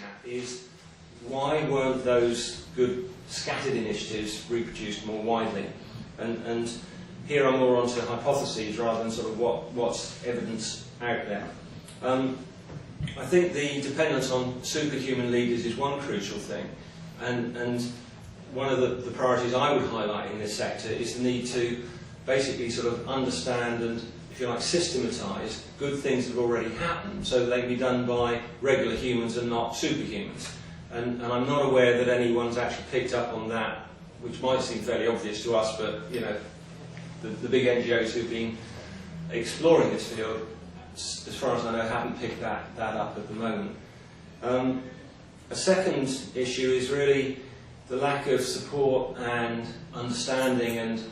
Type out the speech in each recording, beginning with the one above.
at is why weren't those good scattered initiatives reproduced more widely? And here I'm more onto hypotheses rather than sort of what's evidence out there. I think the dependence on superhuman leaders is one crucial thing, and one of the priorities I would highlight in this sector is the need to basically sort of understand and, if you like, systematise good things that have already happened so that they can be done by regular humans and not superhumans. And I'm not aware that anyone's actually picked up on that, which might seem fairly obvious to us, but you know, the big NGOs who've been exploring this field, as far as I know, haven't picked that up at the moment. A second issue is really the lack of support and understanding and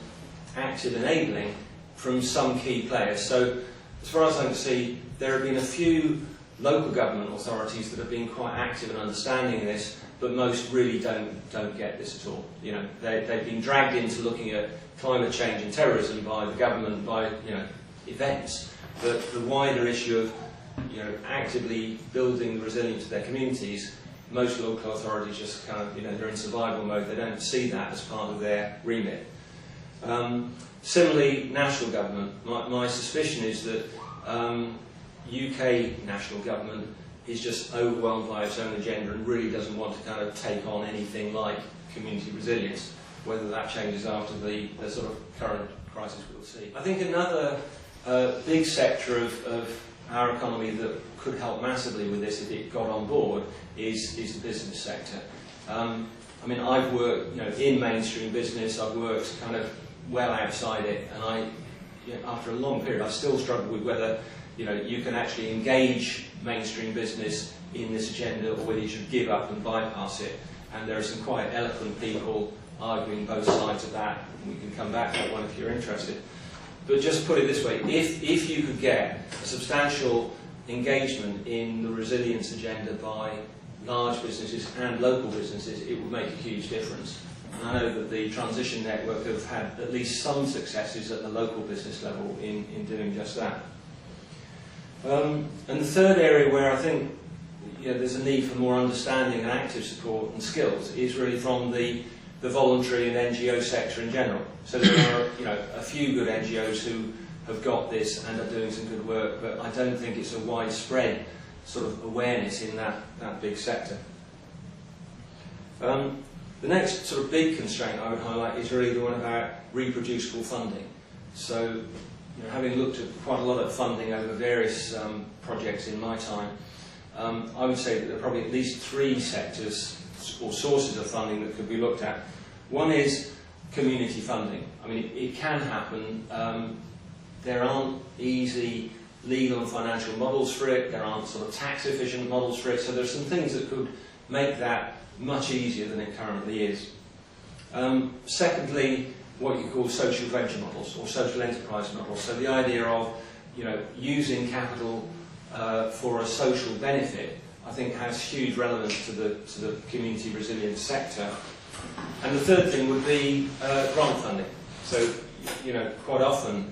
active enabling from some key players. So, as far as I can see, there have been a few local government authorities that have been quite active in understanding this, but most really don't get this at all. You know, they've been dragged into looking at climate change and terrorism by the government, by events. But the wider issue of actively building the resilience of their communities, most local authorities just kind of they're in survival mode. They don't see that as part of their remit. Similarly, national government. My suspicion is that UK national government is just overwhelmed by its own agenda and really doesn't want to kind of take on anything like community resilience. Whether that changes after the sort of current crisis, we'll see. I think another big sector of our economy that could help massively with this if it got on board is the business sector. I mean, I've worked in mainstream business. I've worked kind of well outside it, and after a long period, I still struggle with whether you can actually engage mainstream business in this agenda or whether you should give up and bypass it. And there are some quite eloquent people arguing both sides of that. We can come back to that one if you're interested. But just put it this way, if you could get a substantial engagement in the resilience agenda by large businesses and local businesses, it would make a huge difference. And I know that the Transition Network have had at least some successes at the local business level in doing just that. And the third area where I think there's a need for more understanding and active support and skills is really from the voluntary and NGO sector in general. So there are a few good NGOs who have got this and are doing some good work, but I don't think it's a widespread sort of awareness in that big sector. The next sort of big constraint I would highlight is really the one about reproducible funding. So, having looked at quite a lot of funding over various projects in my time, I would say that there are probably at least three sectors or sources of funding that could be looked at. One is community funding. I mean, it can happen. There aren't easy legal and financial models for it. There aren't sort of tax efficient models for it. So there's some things that could make that much easier than it currently is. Secondly, what you call social venture models or social enterprise models. So the idea of using capital for a social benefit, I think, has huge relevance to the community resilience sector. And the third thing would be grant funding. So quite often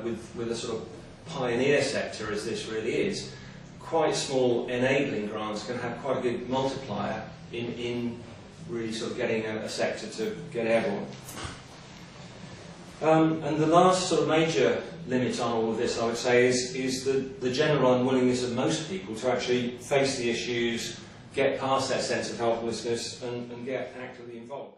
with a sort of pioneer sector as this really is, quite small enabling grants can have quite a good multiplier in really sort of getting a sector to get airborne. And the last sort of major limit on all of this, I would say, is the general unwillingness of most people to actually face the issues, get past that sense of helplessness and get actively involved.